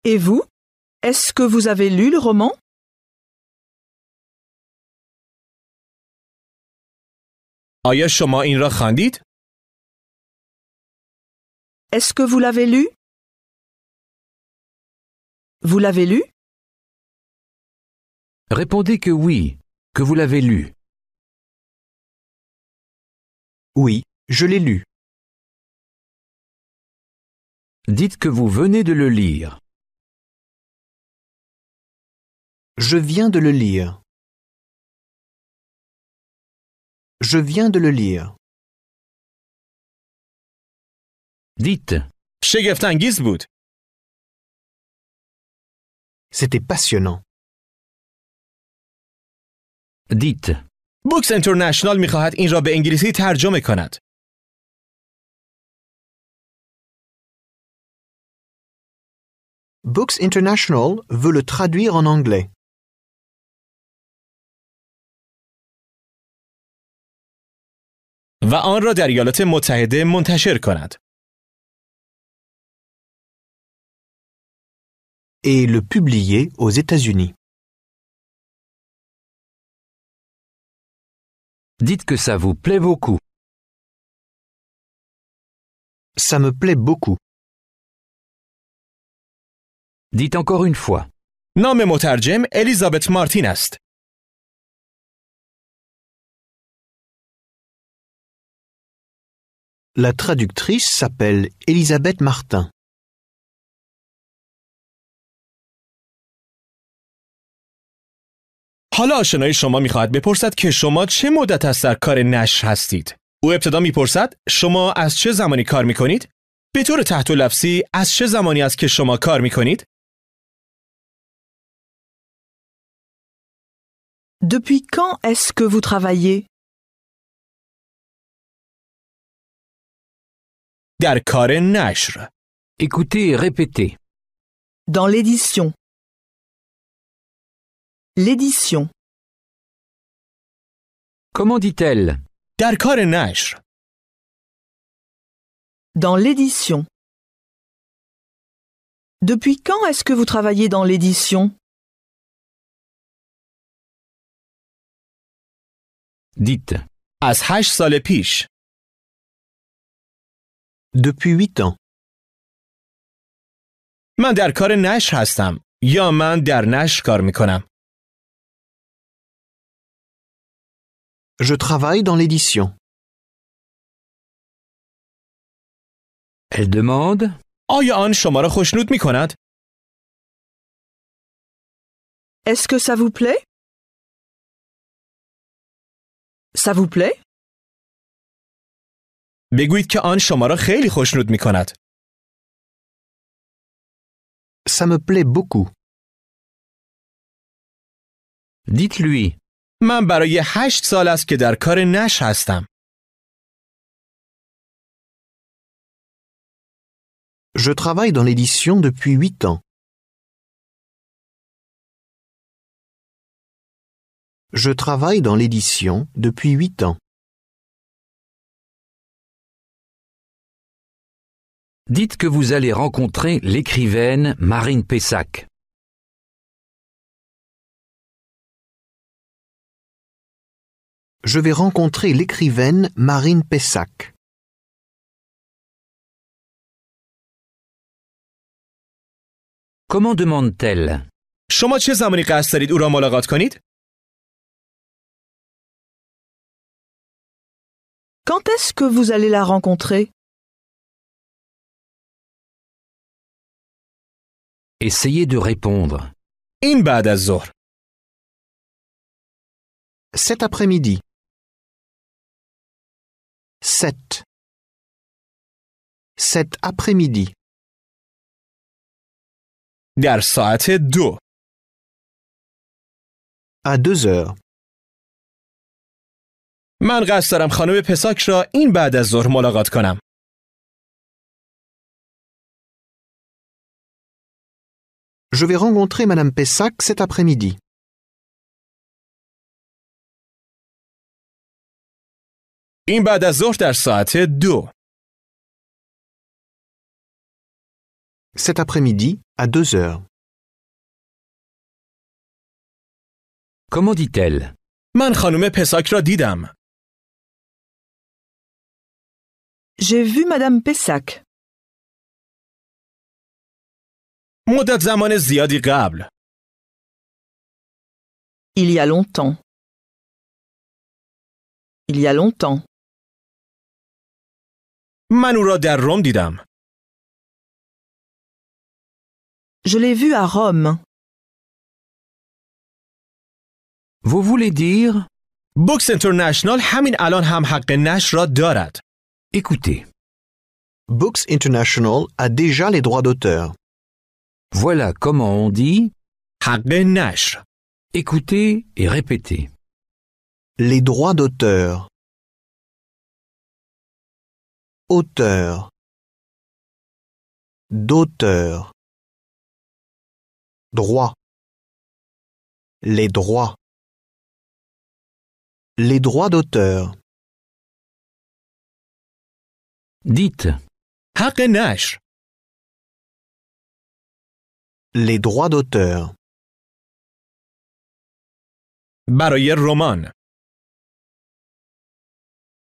[SPEAKER 3] Et vous? Est-ce que vous avez lu le roman?
[SPEAKER 1] آیا شما این را خواندید؟
[SPEAKER 3] Est-ce que vous l'avez lu? Vous l'avez lu?
[SPEAKER 2] Répondez que oui, que vous l'avez lu.
[SPEAKER 4] Oui, je l'ai lu.
[SPEAKER 2] Dites que vous venez de le lire.
[SPEAKER 4] Je viens de le lire. Je viens de le lire.
[SPEAKER 2] Dites
[SPEAKER 1] شگفت‌انگیز بود.
[SPEAKER 4] C'était passionnant.
[SPEAKER 2] Dites
[SPEAKER 1] بوکس اینترنشنال می‌خواهد این را به انگلیسی ترجمه کند.
[SPEAKER 4] Books International veut le traduire en anglais.
[SPEAKER 1] و آن را در ایالات متحده منتشر کند.
[SPEAKER 4] Et le publier aux États-Unis.
[SPEAKER 2] Dites que ça vous plaît beaucoup.
[SPEAKER 4] Ça me plaît beaucoup.
[SPEAKER 2] Dites encore une fois.
[SPEAKER 1] نام مترجم الیزابت مارتین است.
[SPEAKER 4] La traductrice s'appelle Elisabeth Martin.
[SPEAKER 1] حالا آشنای شما می‌خواهد بپرسد که شما چه مدت از در کار نشر هستید؟ او ابتدا می‌پرسد شما از چه زمانی کار می‌کنید؟ به طور تحت لفظی از چه زمانی است که شما کار می‌کنید؟
[SPEAKER 3] Depuis quand est-ce que vous travaillez?
[SPEAKER 1] در کار نشر.
[SPEAKER 2] Écoutez et répétez.
[SPEAKER 3] Dans l'édition. L'édition.
[SPEAKER 2] Comment dit-elle?
[SPEAKER 1] در کار نشر.
[SPEAKER 3] Dans l'édition. Depuis quand est-ce que vous travaillez dans l'édition?
[SPEAKER 2] Dites
[SPEAKER 1] از 8 سال پیش.
[SPEAKER 4] Depuis 8 ans.
[SPEAKER 1] من در کار نشر هستم یا من در نشر کار می‌کنم.
[SPEAKER 4] Je travaille dans l'édition.
[SPEAKER 2] Elle demande
[SPEAKER 1] آیا آن شما را خوشنود می‌کند؟
[SPEAKER 3] Est-ce que ça vous plaît? Ça vous plaît?
[SPEAKER 1] بگویید که آن شما را خیلی خوشنود می‌کند.
[SPEAKER 4] Ça me plaît beaucoup.
[SPEAKER 2] Dites-lui.
[SPEAKER 1] من برای 8 سال است که در کار نشر هستم.
[SPEAKER 4] Je travaille dans l'édition depuis 8 ans. Je travaille dans l'édition depuis 8 ans.
[SPEAKER 2] Dites que vous allez rencontrer l'écrivaine Marine Pessac.
[SPEAKER 4] Je vais rencontrer l'écrivaine Marine Pessac.
[SPEAKER 2] Comment demande-t-elle?
[SPEAKER 1] شما چه زمانی قصد دارید او را ملاقات کنید؟
[SPEAKER 3] Quand est-ce que vous allez la rencontrer?
[SPEAKER 2] Essayez de répondre.
[SPEAKER 1] این بعد از ظهر.
[SPEAKER 4] Cet après-midi. 7. Cet après-midi.
[SPEAKER 1] در ساعت 2.
[SPEAKER 4] À 2 heures.
[SPEAKER 1] من قصد دارم خانم پساک را این بعد از ظهر ملاقات کنم.
[SPEAKER 4] Je vais rencontrer Madame Pessac cet après-midi.
[SPEAKER 1] این بعد از ظهر در ساعت 2.
[SPEAKER 4] Cet après-midi, à 2 heures.
[SPEAKER 2] Comment dit-elle?
[SPEAKER 1] من خانم پساک را دیدم.
[SPEAKER 3] J'ai vu Madame Pessac.
[SPEAKER 1] مدت زمان زیادی قبل.
[SPEAKER 3] Il y a longtemps. Il y a longtemps.
[SPEAKER 1] من او را در روم دیدم.
[SPEAKER 3] Je l'ai vu à Rome.
[SPEAKER 2] Vous voulez dire?
[SPEAKER 1] بوکس اینترنشنال همین الان هم حق نشر را دارد.
[SPEAKER 2] Écoutez,
[SPEAKER 4] Books International a déjà les droits d'auteur.
[SPEAKER 2] voilà comment on dit.
[SPEAKER 1] حق نشر.
[SPEAKER 2] Écoutez et répétez.
[SPEAKER 4] Les droits d'auteur. Auteur. D'auteur. Droit. Les droits. Les droits d'auteur.
[SPEAKER 2] Dites.
[SPEAKER 1] حق نشر.
[SPEAKER 4] Les droits d'auteur.
[SPEAKER 1] برای رمان.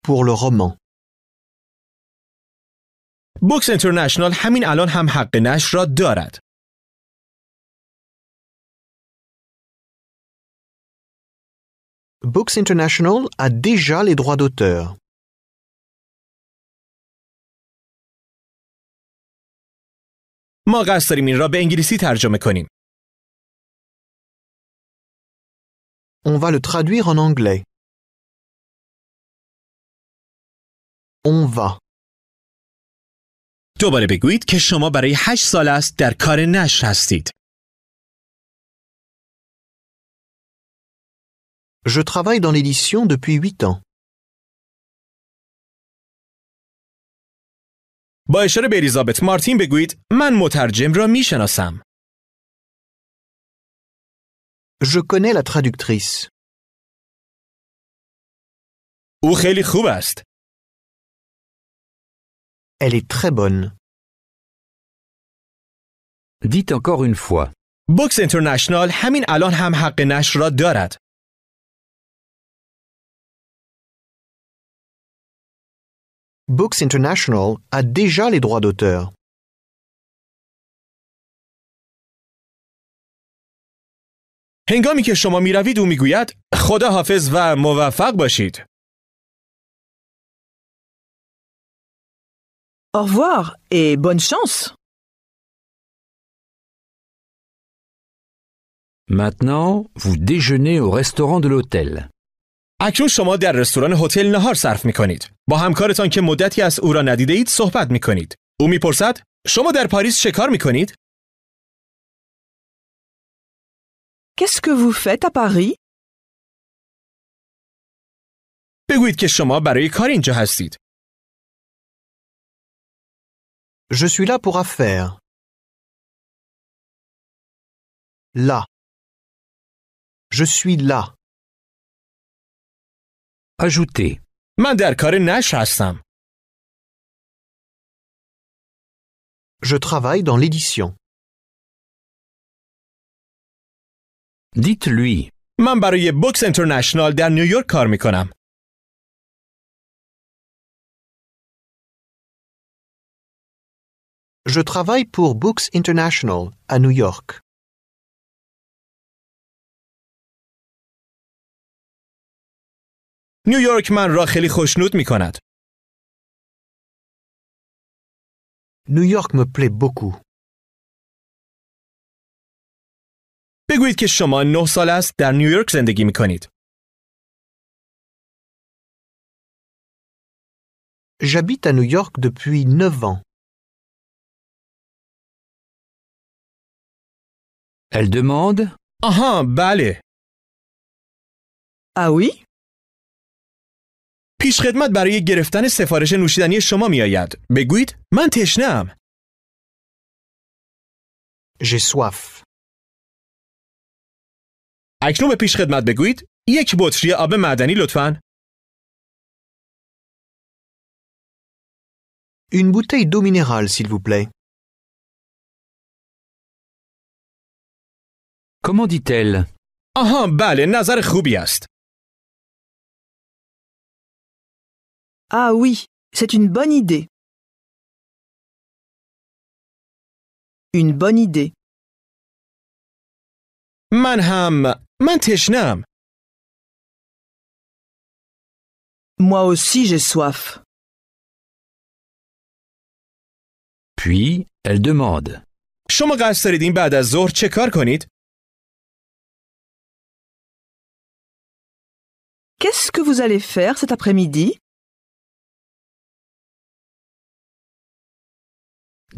[SPEAKER 4] Pour le roman.
[SPEAKER 1] بوکس اینترنشنال همین الان هم حق نشر را دارد.
[SPEAKER 4] Books International a déjà les droits d'auteur.
[SPEAKER 1] ما قصد داریم این را به انگلیسی ترجمه کنیم.
[SPEAKER 4] On va le traduire en anglais. On va.
[SPEAKER 1] دوباره بگویید که شما برای 8 سال است در کار نشر هستید.
[SPEAKER 4] Je travaille dans l'édition depuis 8 ans.
[SPEAKER 1] با اشاره به الیزابت مارتین بگویید من مترجم را میشناسم.
[SPEAKER 4] Je connais la traductrice.
[SPEAKER 1] او خیلی خوب است.
[SPEAKER 4] Elle est très bonne.
[SPEAKER 2] Dites encore une fois.
[SPEAKER 1] بوکس اینترنشنال همین الان هم حق نشر را دارد.
[SPEAKER 4] Books International a déjà les droits d'auteur.
[SPEAKER 1] هنگامی که شما می روید او می گوید خدا حافظ و موفق باشید.
[SPEAKER 3] Au revoir et bonne chance.
[SPEAKER 2] Maintenant, vous déjeunez au restaurant de l'hôtel.
[SPEAKER 1] اکنون شما در رستوران هتل نهار صرف می کنید. با همکارتان که مدتی از او را ندیده اید صحبت می کنید. او می پرسد شما در پاریس چه کار می کنید؟
[SPEAKER 3] Qu'est-ce que vous faites à Paris?
[SPEAKER 1] بگویید که شما برای کار اینجا هستید.
[SPEAKER 4] Je suis là pour affaires. Là. Je suis là.
[SPEAKER 2] Ajoutez.
[SPEAKER 1] من در کار نشر هستم.
[SPEAKER 4] Je travaille dans l'édition.
[SPEAKER 2] Dites-lui.
[SPEAKER 1] من برای بوکس اینترنشنال در نیویورک کار می کنم.
[SPEAKER 4] Je travaille pour Books International à New York.
[SPEAKER 1] نیویورک من را خیلی خوشنود می کند.
[SPEAKER 4] New York me plaît beaucoup.
[SPEAKER 1] بگویید که شما 9 سال است در نیویورک زندگی می کنید.
[SPEAKER 4] J'habite à New York depuis 9 ans.
[SPEAKER 2] Elle demande.
[SPEAKER 1] آها بله.
[SPEAKER 3] Ah oui?
[SPEAKER 1] پیشخدمت برای گرفتن سفارش نوشیدنی شما می آید. بگویید من تشنه‌ام.
[SPEAKER 4] J'ai soif.
[SPEAKER 1] اکنون به پیش خدمت بگویید یک بطری آب معدنی لطفاً.
[SPEAKER 4] Une bouteille d'eau minérale, s'il vous plaît.
[SPEAKER 2] Comment dit-elle?
[SPEAKER 1] آها بله نظر خوبی است.
[SPEAKER 3] Ah oui, c'est une bonne idée. Une bonne idée.
[SPEAKER 1] من تشنم.
[SPEAKER 3] Moi aussi j'ai soif.
[SPEAKER 2] Puis, elle demande.
[SPEAKER 1] شما قصد دارید این بعد از ظهر چه کار کنید؟
[SPEAKER 3] Qu'est-ce que vous allez faire cet après-midi?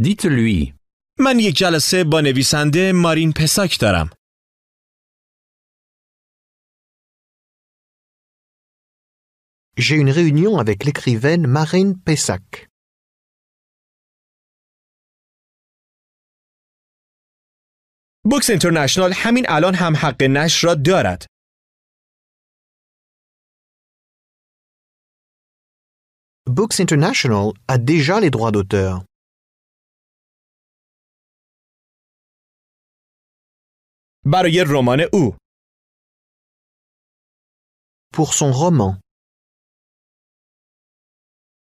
[SPEAKER 2] Dites-lui.
[SPEAKER 1] من یک جلسه با نویسنده مارین پساک دارم.
[SPEAKER 4] J'ai une réunion avec l'écrivaine Marine Pessac.
[SPEAKER 1] بوکس اینترنشنال همین الان هم حق نشر را دارد.
[SPEAKER 4] Books International a déjà les droits d'auteur.
[SPEAKER 1] برای رمان او.
[SPEAKER 4] Pour son roman.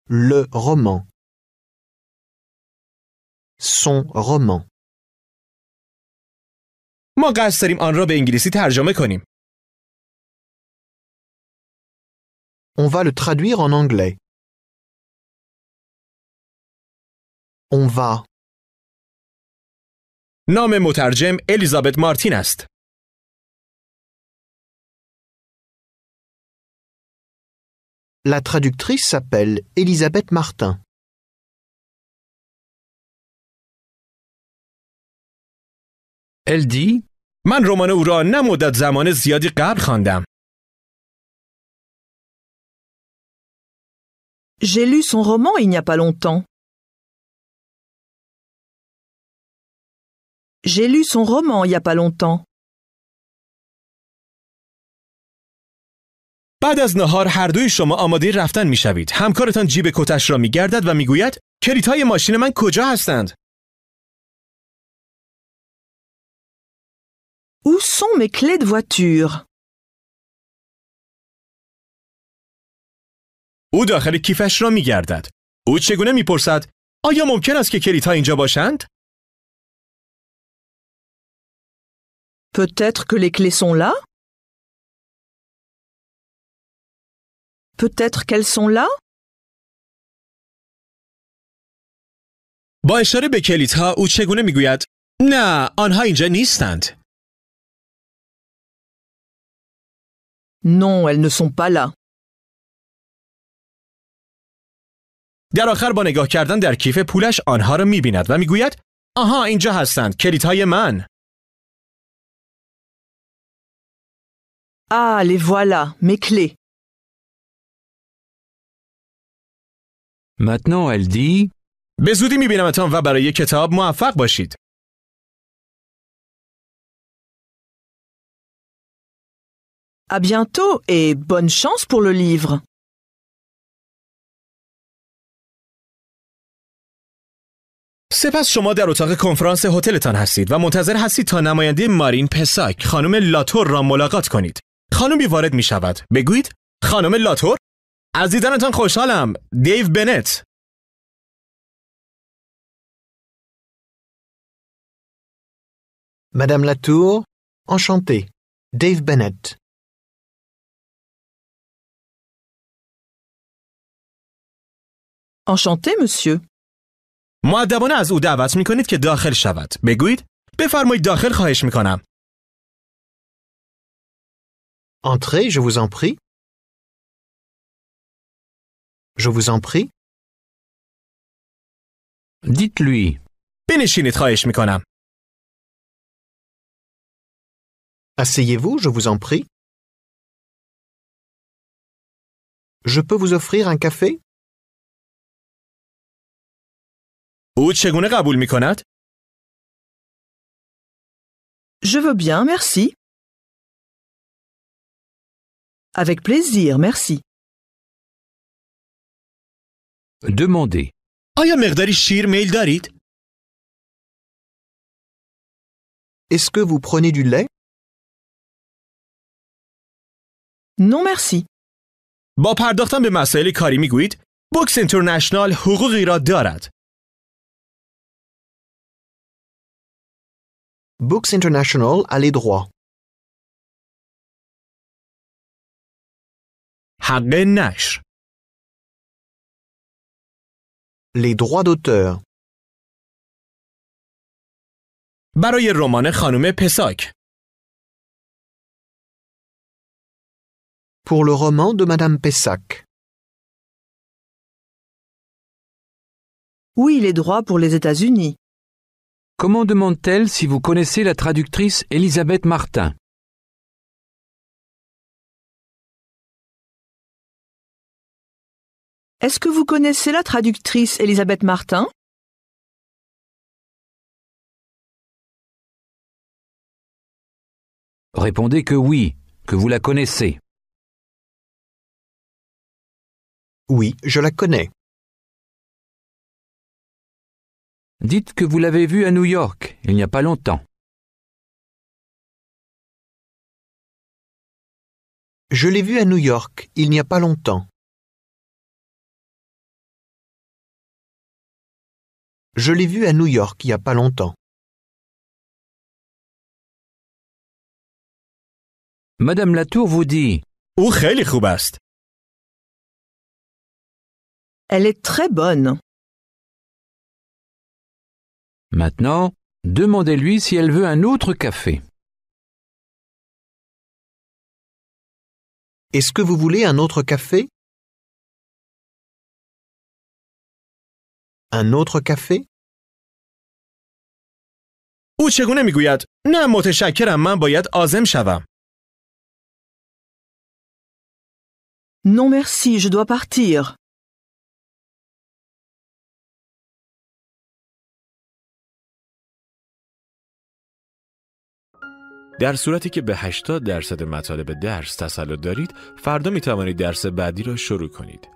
[SPEAKER 4] Le roman. Son roman.
[SPEAKER 1] ما قصد داریم آن را به انگلیسی ترجمه کنیم.
[SPEAKER 4] On va le traduire en anglais. On va.
[SPEAKER 1] نام مترجم الیزابت مارتین است.
[SPEAKER 4] La traductrice s'appelle Elisabeth Martin.
[SPEAKER 2] Elle dit.
[SPEAKER 1] من رمان او را نه مدت زمان زیادی قبل خواندم.
[SPEAKER 3] J'ai lu son roman il n'y a pas longtemps. J'ai lu son roman il n'y a pas longtemps.
[SPEAKER 1] بعد از نهار هر دوی شما آماده رفتن میشوید. همکارتان جیب کتش را میگردد و میگوید کلیدهای ماشین من کجا هستند؟
[SPEAKER 3] Où sont mes clés de voiture?
[SPEAKER 1] او داخل کیفش را میگردد. او چگونه میپرسد آیا ممکن است که کلیدها اینجا باشند؟
[SPEAKER 3] Peut-être que les clés sont là? Peut-être qu'elles sont là?
[SPEAKER 1] با اشاره به کلیدها او چگونه میگوید نه آنها اینجا نیستند.
[SPEAKER 3] Non, elles ne sont pas là.
[SPEAKER 1] در آخر با نگاه کردن در کیف پولش آنها را می‌بیند و می‌گوید آها اینجا هستند کلیدهای من.
[SPEAKER 3] Ah, les voilà, mes clés.
[SPEAKER 2] Maintenant, elle dit.
[SPEAKER 1] به زودی می‌بینمتان و برای کتاب موفق باشید.
[SPEAKER 3] À bientôt et bonne chance pour le livre.
[SPEAKER 1] سپس شما در اتاق کنفرانس هتلتان هستید و منتظر هستید تا نماینده مارین پساک خانم لاتور را ملاقات کنید. خانمی وارد می شود. بگویید خانم لاتور از دیدنتان خوشحالم. دیو بنت.
[SPEAKER 4] Madame Latour, enchanté. Dave Bennett.
[SPEAKER 3] Enchanté, monsieur.
[SPEAKER 1] مؤدبانه از او دعوت می کنید که داخل شود. بگویید بفرمایید داخل خواهش می کنم.
[SPEAKER 4] Entrez, je vous en prie. Je vous en prie.
[SPEAKER 2] Dites-lui.
[SPEAKER 1] بنشینید خواهش می کنم.
[SPEAKER 4] Asseyez-vous, je vous en prie. Je peux vous offrir un café?
[SPEAKER 1] او چگونه قبول می کند؟
[SPEAKER 3] Je veux bien, merci. Avec plaisir, merci.
[SPEAKER 2] Demandez.
[SPEAKER 1] آیا مقداری شیر میل دارید؟
[SPEAKER 4] Est-ce que vous prenez du lait?
[SPEAKER 3] Non merci.
[SPEAKER 1] با پرداختن به مسائل کاری میگویید بوکس اینترنشنال حقوقی را دارد.
[SPEAKER 4] Books International a les droits.
[SPEAKER 1] حق نشر.
[SPEAKER 4] Les droits d'auteur.
[SPEAKER 1] برای رمان خانم پساک.
[SPEAKER 4] Pour le roman de Madame Pessac.
[SPEAKER 3] Oui, les droits pour les États-Unis.
[SPEAKER 2] Comment demande-t-elle si vous connaissez la traductrice Elisabeth Martin?
[SPEAKER 3] Est-ce que vous connaissez la traductrice Elisabeth Martin?
[SPEAKER 2] Répondez que oui, que vous la connaissez.
[SPEAKER 4] Oui, je la connais.
[SPEAKER 2] Dites que vous l'avez vue à New York, il n'y a pas longtemps.
[SPEAKER 4] Je l'ai vue à New York, il n'y a pas longtemps. Je l'ai vue à New York il n'y a pas longtemps.
[SPEAKER 2] Madame Latour vous dit
[SPEAKER 1] او خیلی خوب است.
[SPEAKER 3] Elle est très bonne.
[SPEAKER 2] Maintenant, demandez-lui si elle veut un autre café.
[SPEAKER 4] Est-ce que vous voulez un autre café? Un autre café?
[SPEAKER 1] او چگونه میگوید نه متشکرم من باید عازم شوم.
[SPEAKER 3] Non merci, je dois partir.
[SPEAKER 1] در صورتی که به 80% مطالب درس تسلط دارید، فردا می توانید درس بعدی را شروع کنید.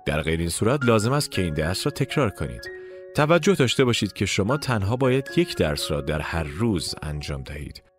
[SPEAKER 1] در غیر این صورت لازم است که این درس را تکرار کنید. توجه داشته باشید که شما تنها باید یک درس را در هر روز انجام دهید.